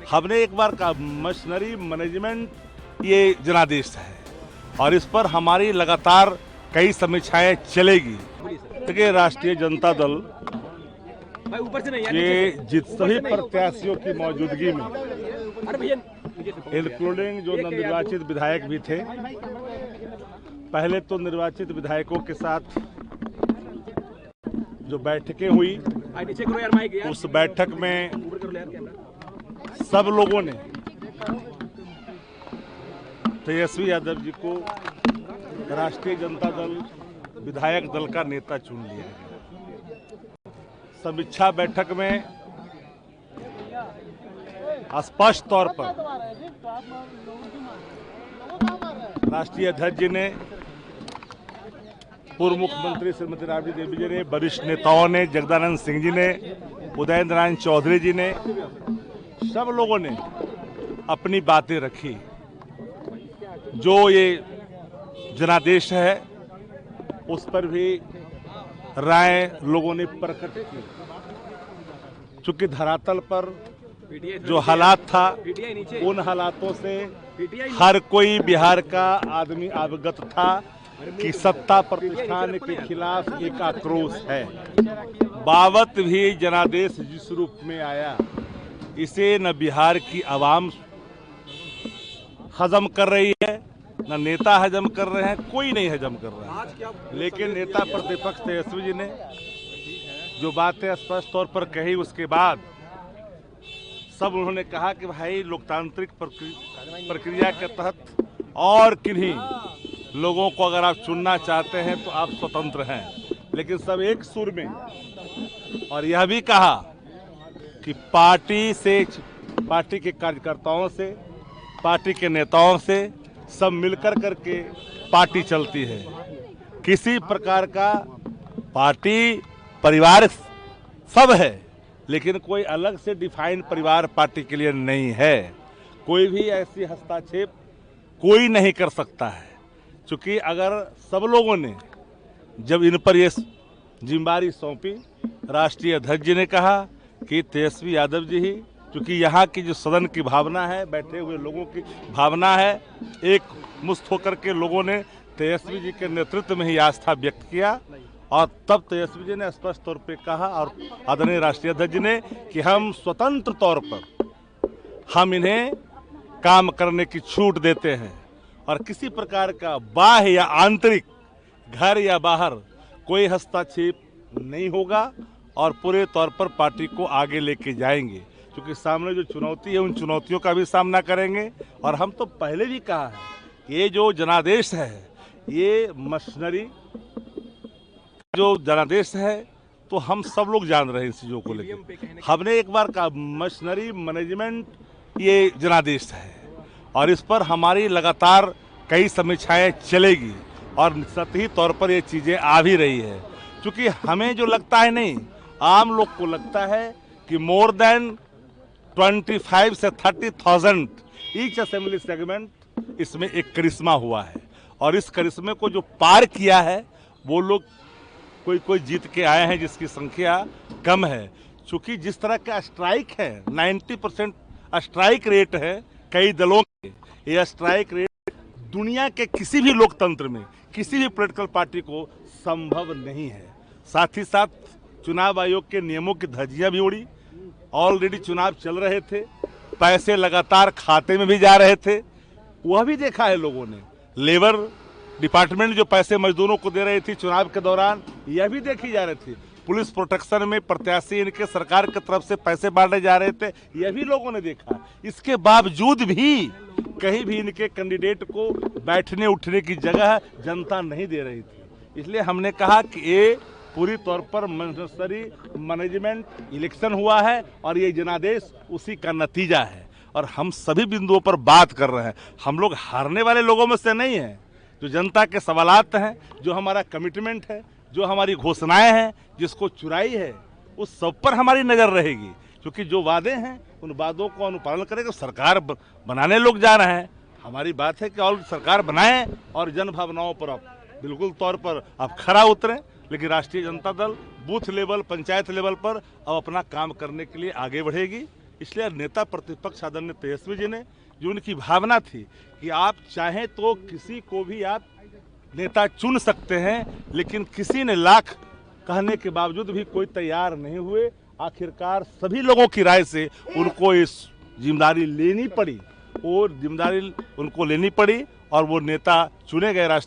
हमने एक बार कहा मशीनरी मैनेजमेंट ये जनादेश है और इस पर हमारी लगातार कई समीक्षाएं चलेगी। देखिए, राष्ट्रीय जनता दल के सभी प्रत्याशियों की मौजूदगी में, इंक्लूडिंग जो नवनिर्वाचित विधायक भी थे, पहले तो निर्वाचित विधायकों के साथ जो बैठकें हुई, उस बैठक में सब लोगों ने तेजस्वी यादव जी को राष्ट्रीय जनता दल विधायक दल का नेता चुन लिया है। समीक्षा बैठक में स्पष्ट तौर पर राष्ट्रीय अध्यक्ष जी ने, पूर्व मुख्यमंत्री श्रीमती राबड़ी देवी जी ने, वरिष्ठ नेताओं ने, जगदानंद सिंह जी ने, उदय नारायण चौधरी जी ने, सब लोगों ने अपनी बातें रखी। जो ये जनादेश है उस पर भी राय लोगों ने प्रकट की। चूंकि धरातल पर जो हालात था, उन हालातों से हर कोई बिहार का आदमी अवगत था कि सत्ता प्रतिष्ठान के खिलाफ एक आक्रोश है। बावत भी जनादेश जिस रूप में आया, इसे न बिहार की आवाम हजम कर रही है, न नेता हजम कर रहे हैं, कोई नहीं हजम कर रहा है। लेकिन नेता प्रतिपक्ष तेजस्वी जी ने जो बातें स्पष्ट तौर पर कही, उसके बाद सब उन्होंने कहा कि भाई लोकतांत्रिक प्रक्रिया के तहत और किन्हीं लोगों को अगर आप चुनना चाहते हैं तो आप स्वतंत्र हैं। लेकिन सब एक सुर में और यह भी कहा कि पार्टी के कार्यकर्ताओं से, पार्टी के नेताओं से सब मिलकर करके पार्टी चलती है। किसी प्रकार का पार्टी परिवार सब है, लेकिन कोई अलग से डिफाइन परिवार पार्टी के लिए नहीं है। कोई भी ऐसी हस्तक्षेप कोई नहीं कर सकता है। क्योंकि अगर सब लोगों ने जब इन पर ये जिम्मेदारी सौंपी, राष्ट्रीय अध्यक्ष जी ने कहा कि तेजस्वी यादव जी ही, क्योंकि यहाँ की जो सदन की भावना है, बैठे हुए लोगों की भावना है, एक मुस्त होकर के लोगों ने तेजस्वी जी के नेतृत्व में ही आस्था व्यक्त किया। और तब तेजस्वी जी ने स्पष्ट तौर पे कहा, और आदरणीय राष्ट्रीय अध्यक्ष जी ने, कि हम स्वतंत्र तौर पर हम इन्हें काम करने की छूट देते हैं और किसी प्रकार का बाह्य या आंतरिक, घर या बाहर कोई हस्तक्षेप नहीं होगा और पूरे तौर पर पार्टी को आगे लेके जाएंगे। क्योंकि सामने जो चुनौती है, उन चुनौतियों का भी सामना करेंगे। और हम तो पहले भी कहा है, ये जो जनादेश है, ये मशीनरी जो जनादेश है, तो हम सब लोग जान रहे हैं इस चीज़ों को लेकर। हमने एक बार कहा मशीनरी मैनेजमेंट ये जनादेश है और इस पर हमारी लगातार कई समीक्षाएं चलेगी और सतही तौर पर ये चीज़ें आ भी रही है। क्योंकि हमें जो लगता है, नहीं, आम लोग को लगता है कि मोर देन 25 से 30,000 ईच असेंबली सेगमेंट, इसमें एक करिश्मा हुआ है। और इस करिश्मे को जो पार किया है, वो लोग कोई जीत के आए हैं जिसकी संख्या कम है। चूंकि जिस तरह का स्ट्राइक है, 90% स्ट्राइक रेट है कई दलों के, यह स्ट्राइक रेट दुनिया के किसी भी लोकतंत्र में, किसी भी पॉलिटिकल पार्टी को संभव नहीं है। साथ ही साथ चुनाव आयोग के नियमों की धज्जियां भी उड़ी। ऑलरेडी चुनाव चल रहे थे, पैसे लगातार खाते में भी जा रहे थे, वह भी देखा है लोगों ने। लेबर डिपार्टमेंट जो पैसे मजदूरों को दे रही थी चुनाव के दौरान, यह भी देखी जा रही थी। पुलिस प्रोटेक्शन में प्रत्याशी इनके सरकार की तरफ से पैसे बांटे जा रहे थे, यह भी लोगों ने देखा। इसके बावजूद भी कहीं भी इनके कैंडिडेट को बैठने उठने की जगह जनता नहीं दे रही थी। इसलिए हमने कहा कि ये पूरी तौर पर मशीनरी मैनेजमेंट इलेक्शन हुआ है और ये जनादेश उसी का नतीजा है। और हम सभी बिंदुओं पर बात कर रहे हैं। हम लोग हारने वाले लोगों में से नहीं हैं। जो जनता के सवालात हैं, जो हमारा कमिटमेंट है, जो हमारी घोषणाएं हैं, जिसको चुराई है, उस सब पर हमारी नज़र रहेगी। क्योंकि जो वादे हैं, उन वादों को अनुपालन करेगा। सरकार बनाने लोग जा रहे हैं, हमारी बात है कि और सरकार बनाएं और जन भावनाओं पर आप बिल्कुल तौर पर आप खरा उतरें। लेकिन राष्ट्रीय Janata Dal booth level, panchayat level पर अब अपना काम करने के लिए आगे बढ़ेगी। इसलिए नेता प्रतिपक्ष आदरणीय तेजस्वी जी ने, जो उनकी भावना थी कि आप चाहें तो किसी को भी आप नेता चुन सकते हैं, लेकिन किसी ने लाख कहने के बावजूद भी कोई तैयार नहीं हुए। आखिरकार सभी लोगों की राय से उनको इस जिम्मेदारी लेनी पड़ी और जिम्मेदारी उनको लेनी पड़ी और वो नेता चुने गए।